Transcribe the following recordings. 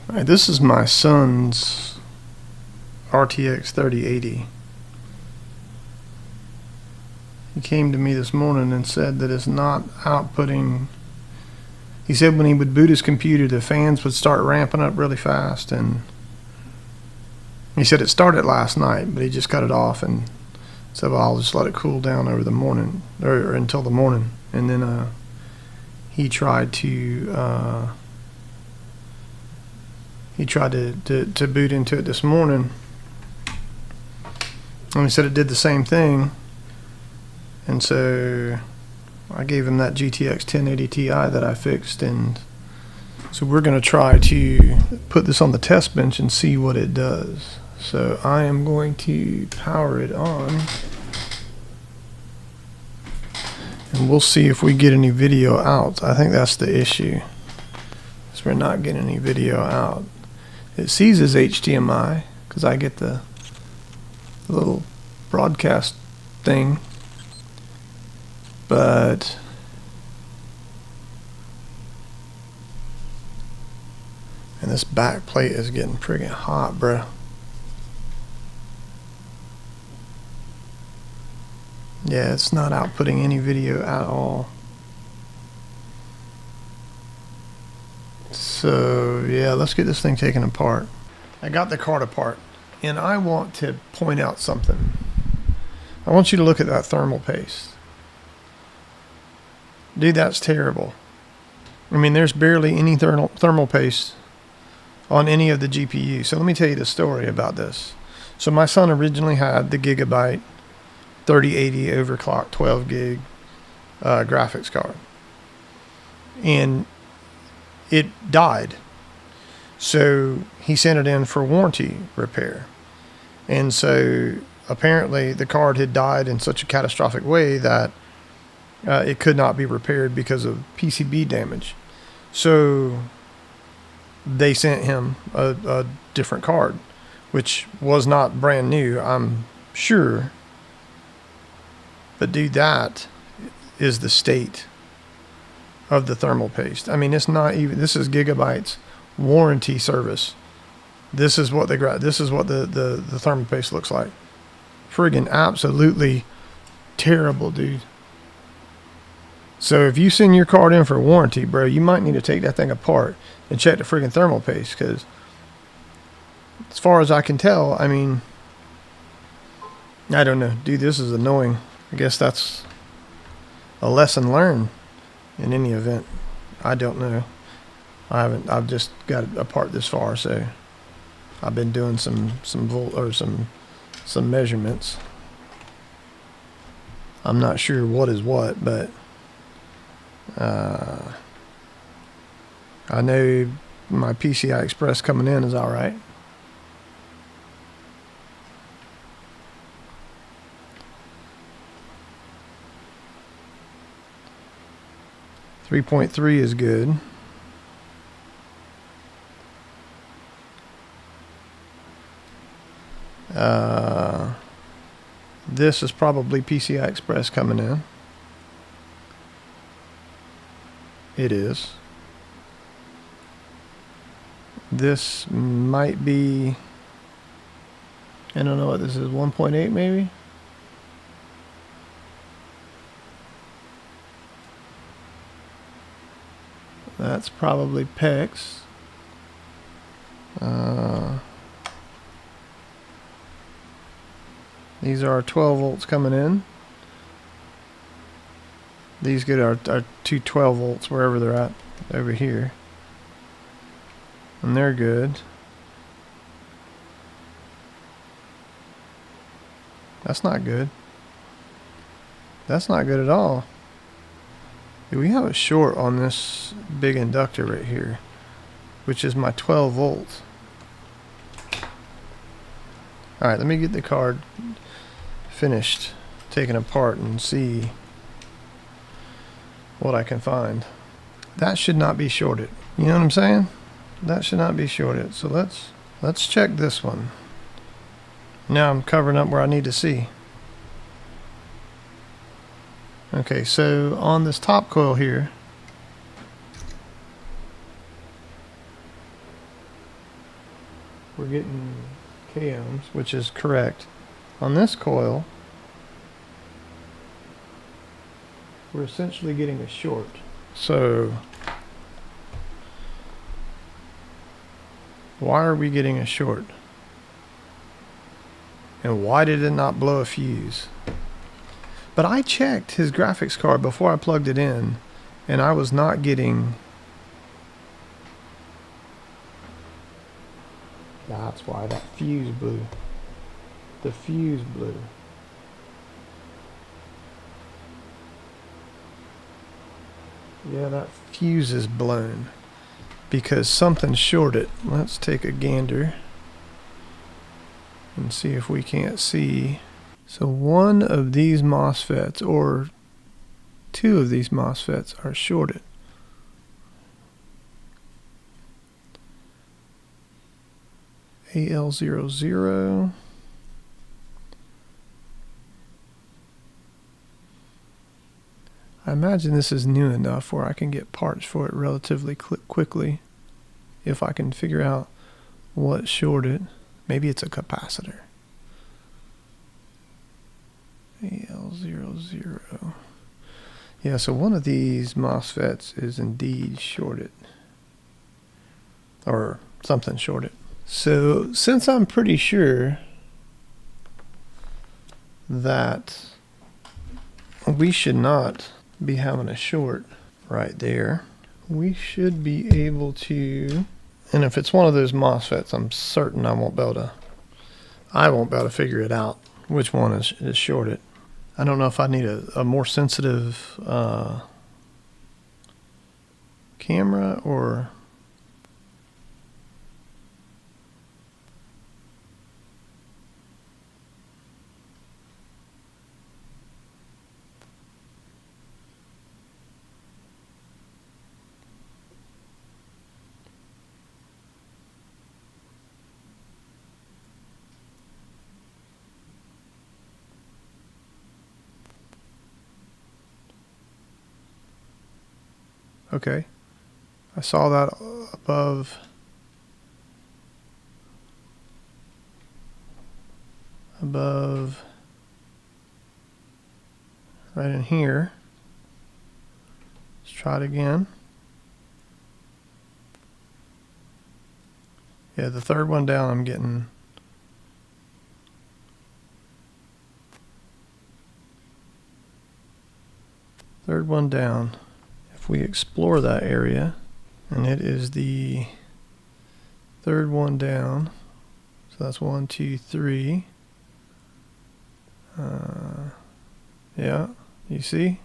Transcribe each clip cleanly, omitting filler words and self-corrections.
Alright, this is my son's RTX 3080. He came to me this morning and said that it's not outputting. He said when he would boot his computer, the fans would start ramping up really fast, and he said it started last night, but he just cut it off and said, well, I'll just let it cool down over the morning, or until the morning. And then he tried to boot into it this morning, and he said it did the same thing. And so I gave him that GTX 1080 Ti that I fixed, and so we're going to try to put this on the test bench and see what it does. So I am going to power it on, and we'll see if we get any video out. I think that's the issue, is we're not getting any video out. It sees as HDMI because I get the little broadcast thing, but and this back plate is getting friggin' hot, bruh. Yeah, it's not outputting any video at all. So yeah, let's get this thing taken apart. I got the card apart, and I want to point out something. I want you to look at that thermal paste. Dude, that's terrible. I mean, there's barely any thermal paste on any of the GPUs. So let me tell you the story about this. So my son originally had the Gigabyte 3080 overclock 12 gig graphics card, and it died. So he sent it in for warranty repair, and so apparently the card had died in such a catastrophic way that it could not be repaired because of PCB damage. So they sent him a different card, which was not brand new, I'm sure. But dude, that is the state of the thermal paste. I mean, it's not even, this is Gigabyte's warranty service. This is what the thermal paste looks like. Friggin' absolutely terrible, dude. So if you send your card in for warranty, bro, you might need to take that thing apart and check the friggin' thermal paste, because as far as I can tell, I mean, I don't know, dude, this is annoying. I guess that's a lesson learned in any event. I don't know. I've just got it apart this far, so I've been doing some measurements. I'm not sure what is what, but I know my PCI Express coming in is all right. .3 is good. This is probably PCI Express coming in. It is. This might be, I don't know what this is, 1.8 maybe? That's probably PEX. These are our 12 volts coming in. These get our two 12 volts wherever they're at over here. And they're good. That's not good. That's not good at all. We have a short on this big inductor right here, which is my 12 volts. Alright, let me get the card finished taken apart and see what I can find. That should not be shorted. You know what I'm saying? That should not be shorted. So let's check this one. Now I'm covering up where I need to see. Okay, so on this top coil here, we're getting K ohms, which is correct. On this coil, we're essentially getting a short. So why are we getting a short? And why did it not blow a fuse? But I checked his graphics card before I plugged it in, and I was not getting... That's why that fuse blew. The fuse blew. Yeah, that fuse is blown because something shorted. Let's take a gander and see if we can't see. So one of these MOSFETs, or two of these MOSFETs, are shorted. AL00. I imagine this is new enough where I can get parts for it relatively quickly if I can figure out what's shorted. Maybe it's a capacitor. AL00. Yeah, so one of these MOSFETs is indeed shorted. Or something shorted. So since I'm pretty sure that we should not be having a short right there, we should be able to, and if it's one of those MOSFETs, I'm certain I won't be able to figure it out which one is shorted. I don't know if I need a more sensitive camera or... Okay, I saw that above right in here. Let's try it again. Yeah, the third one down I'm getting. Third one down. If we explore that area, and it is the third one down, so that's 1, 2, 3. Yeah, you see?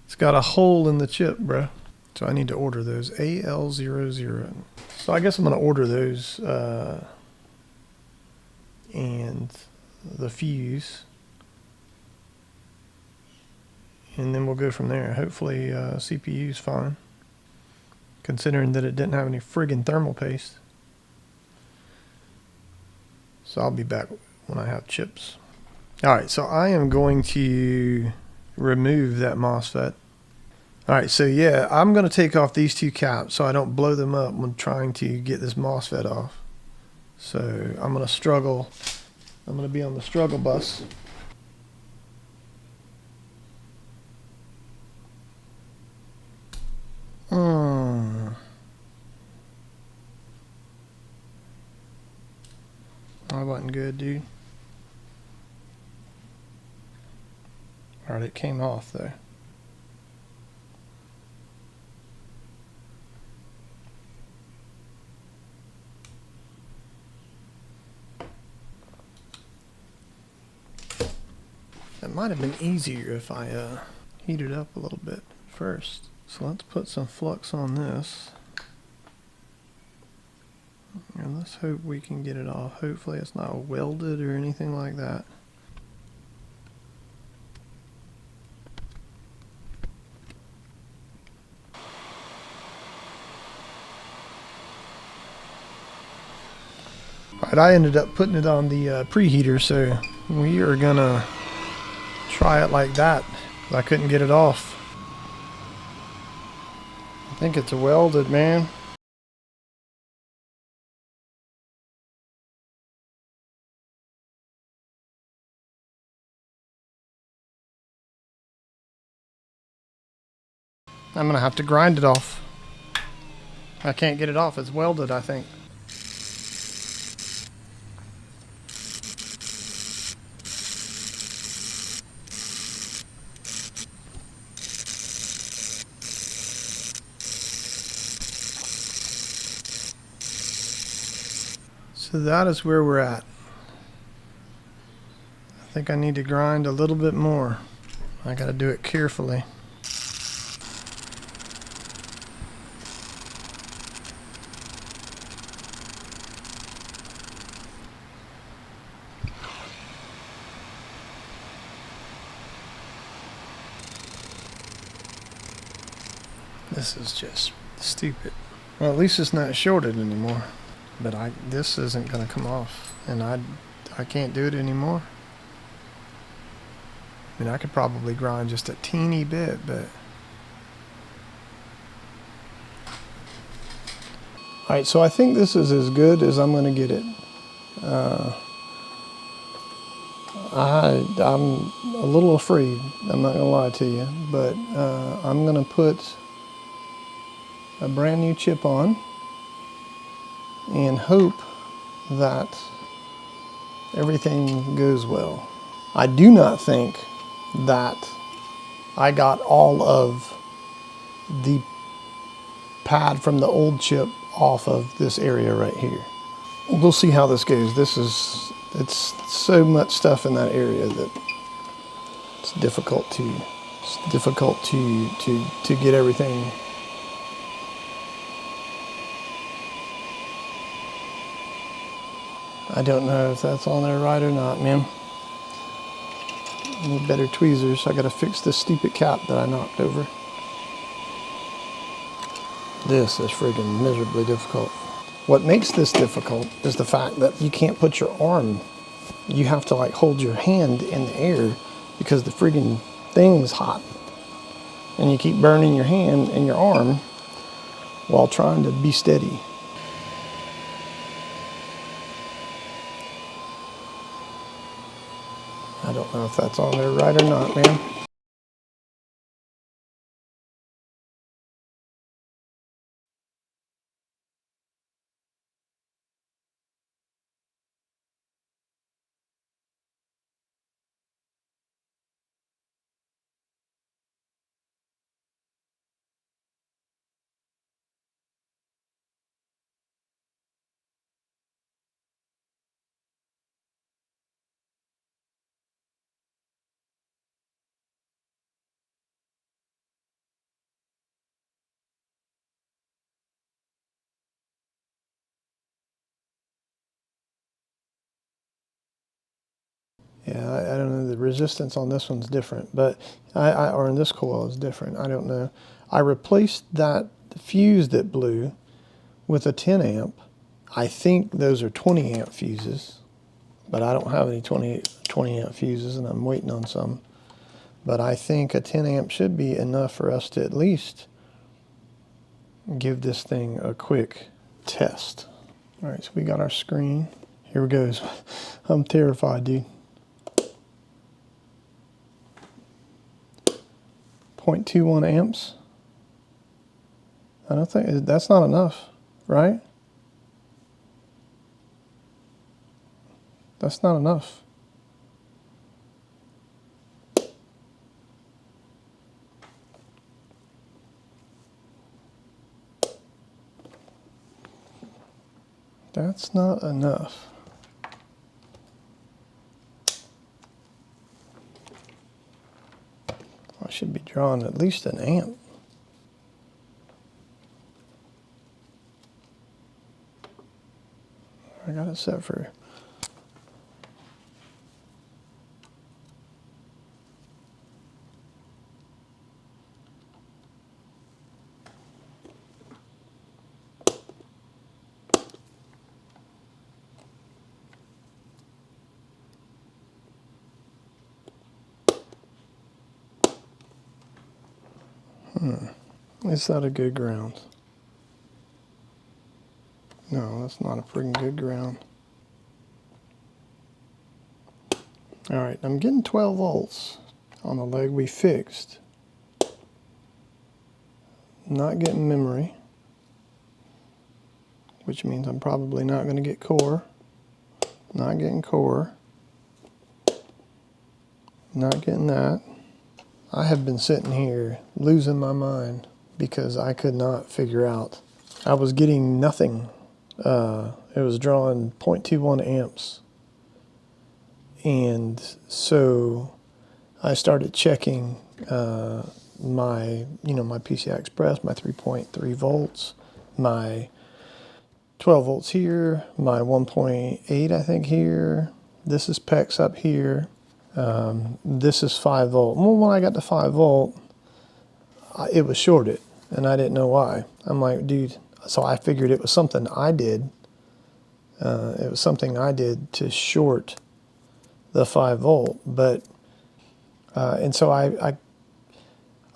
It's got a hole in the chip, bro. So I need to order those AL00. So I guess I'm going to order those and the fuse. And then we'll go from there. Hopefully CPU's fine, considering that it didn't have any friggin' thermal paste. So I'll be back when I have chips. Alright, so I am going to remove that MOSFET. Alright, so yeah, I'm going to take off these two caps so I don't blow them up when trying to get this MOSFET off. So I'm going to struggle. I'm going to be on the struggle bus. That wasn't good, dude. Alright, it came off though. It might have been easier if I heated up a little bit first. So let's put some flux on this. And let's hope we can get it off. Hopefully it's not welded or anything like that. Alright, I ended up putting it on the preheater, so we are gonna try it like that. I couldn't get it off. I think it's welded, man. I'm gonna have to grind it off. I can't get it off, it's welded, I think. So that is where we're at. I think I need to grind a little bit more. I gotta do it carefully. This is just stupid. Well, at least it's not shorted anymore. But this isn't gonna come off, and I can't do it anymore. I mean, I could probably grind just a teeny bit, but. Alright, so I think this is as good as I'm gonna get it. I'm a little afraid, I'm not gonna lie to you, but I'm gonna put a brand new chip on and hope that everything goes well. I do not think that I got all of the pad from the old chip off of this area right here. We'll see how this goes. It's so much stuff in that area that it's difficult to get everything. I don't know if that's on there right or not, man. I need better tweezers. I gotta fix this stupid cap that I knocked over. This is friggin' miserably difficult. What makes this difficult is the fact that you can't put your arm. You have to like hold your hand in the air because the friggin' thing's hot. And you keep burning your hand and your arm while trying to be steady. I don't know if that's on there right or not, man. Yeah, I don't know. The resistance on this one's different, but or in this coil is different. I don't know. I replaced that fuse that blew with a 10 amp. I think those are 20 amp fuses, but I don't have any 20 amp fuses, and I'm waiting on some. But I think a 10 amp should be enough for us to at least give this thing a quick test. All right, so we got our screen. Here it goes. I'm terrified, dude. 0.21 amps. I don't think that's not enough, right? That's not enough. That's not enough. I should be drawing at least an amp. I got it set for. Is that a good ground? No, that's not a freaking good ground. All right, I'm getting 12 volts on the leg we fixed. not getting memory, which means I'm probably not going to get core. Not getting core. Not getting that. I have been sitting here losing my mind because I could not figure out. I was getting nothing. It was drawing 0.21 amps. And so I started checking my PCI Express, my 3.3 volts, my 12 volts here, my 1.8 I think here. This is PEX up here. This is 5 volt. Well, when I got to 5 volt, it was shorted, and I didn't know why. I'm like, dude, so I figured it was something I did. It was something I did to short the 5 volt, but and so I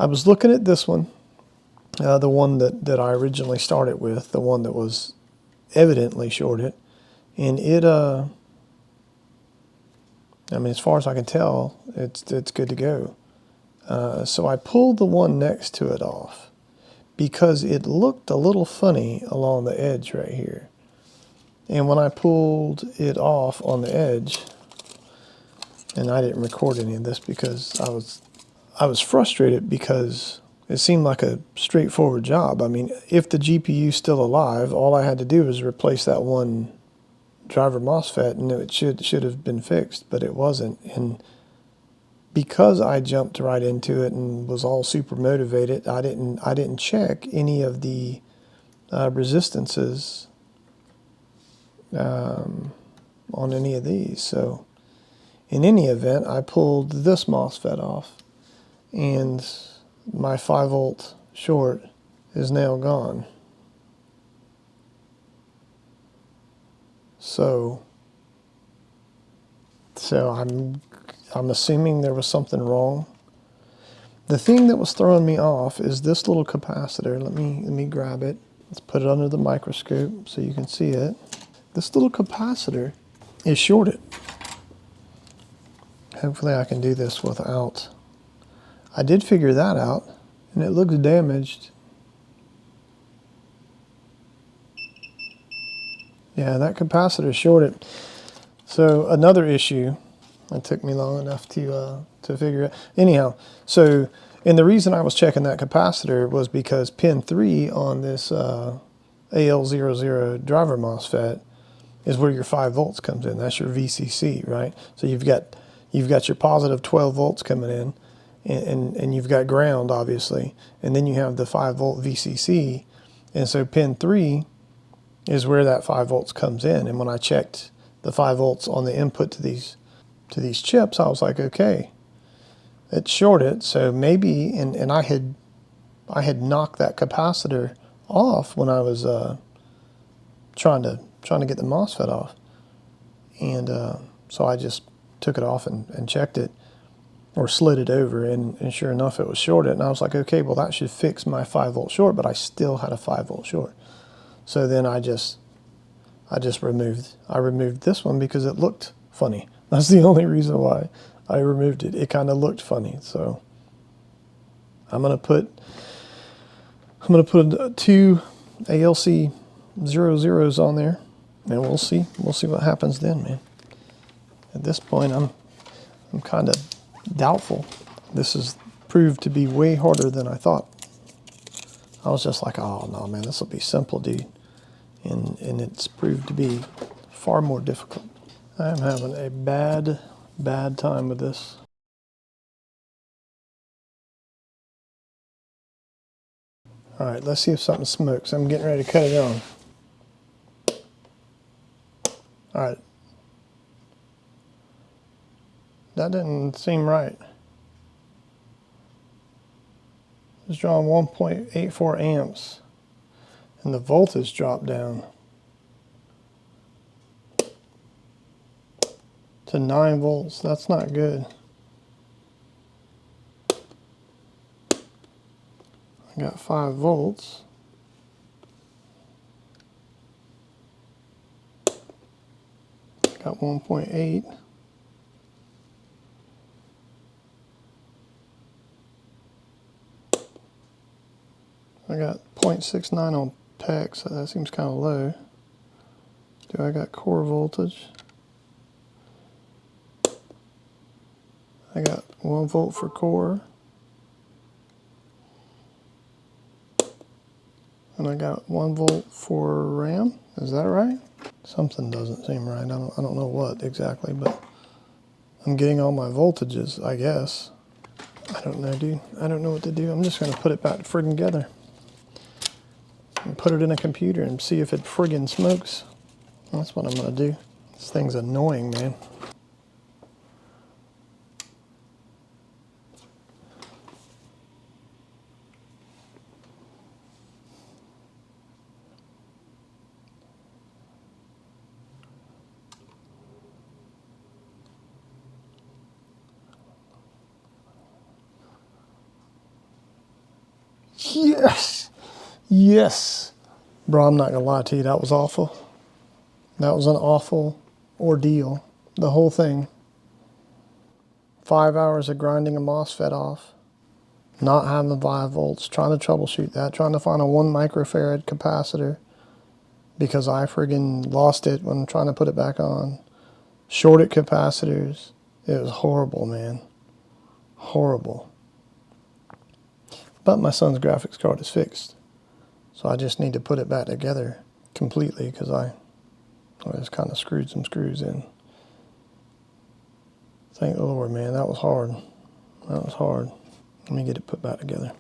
was looking at this one, the one that I originally started with, the one that was evidently shorted, and it I mean, as far as I can tell, it's good to go. So I pulled the one next to it off because it looked a little funny along the edge right here. And when I pulled it off on the edge, and I didn't record any of this because I was frustrated because it seemed like a straightforward job. I mean, if the GPU's still alive, all I had to do was replace that one driver MOSFET, and it should have been fixed, but it wasn't. And because I jumped right into it and was all super motivated, I didn't check any of the resistances on any of these. So in any event, I pulled this MOSFET off, and my 5 volt short is now gone. So I'm assuming there was something wrong. The thing that was throwing me off is this little capacitor. Let me grab it. Let's put it under the microscope so you can see it. This little capacitor is shorted. Hopefully I can do this without. I did figure that out, and it looks damaged. Yeah, that capacitor is shorted. So another issue. It took me long enough to figure it. Anyhow, so, and the reason I was checking that capacitor was because pin 3 on this AL00 driver MOSFET is where your 5 volts comes in. That's your VCC, right? So you've got your positive 12 volts coming in, and you've got ground, obviously, and then you have the 5 volt VCC, and so pin 3 is where that 5 volts comes in. And when I checked the 5 volts on the input to these chips, I was like, okay, it's shorted, so maybe, and I had knocked that capacitor off when I was trying to get the MOSFET off, and so I just took it off and checked it, or slid it over, and sure enough, it was shorted. And I was like, okay, well, that should fix my 5 volt short, but I still had a 5 volt short. So then I removed this one because it looked funny. That's the only reason why I removed it. It kind of looked funny. So I'm gonna put 2 ALC 00s on there, and we'll see what happens then, man. At this point, I'm kind of doubtful. This has proved to be way harder than I thought. I was just like, oh no, man, this will be simple, dude. And it's proved to be far more difficult. I'm having a bad time with this. All right, let's see if something smokes. I'm getting ready to cut it on. All right. That didn't seem right. It's drawing 1.84 amps, and the voltage dropped down to 9 volts. That's not good. I got 5 volts. Got 1.8. I I got 0.69 on PEX, so that seems kind of low. Do I got core voltage? I got 1 volt for core. And I got 1 volt for RAM. Is that right? Something doesn't seem right. I don't know what exactly, but I'm getting all my voltages, I guess. I don't know, dude. I don't know what to do. I'm just going to put it back friggin' together. And put it in a computer and see if it friggin' smokes. That's what I'm going to do. This thing's annoying, man. Yes! Yes! Bro, I'm not going to lie to you. That was awful. That was an awful ordeal. The whole thing. 5 hours of grinding a MOSFET off. Not having the 5 volts. Trying to troubleshoot that. Trying to find a 1 microfarad capacitor. Because I friggin' lost it when trying to put it back on. Shorted capacitors. It was horrible, man. Horrible. But my son's graphics card is fixed. So I just need to put it back together completely because I just kind of screwed some screws in. Thank the Lord, man. That was hard. That was hard. Let me get it put back together.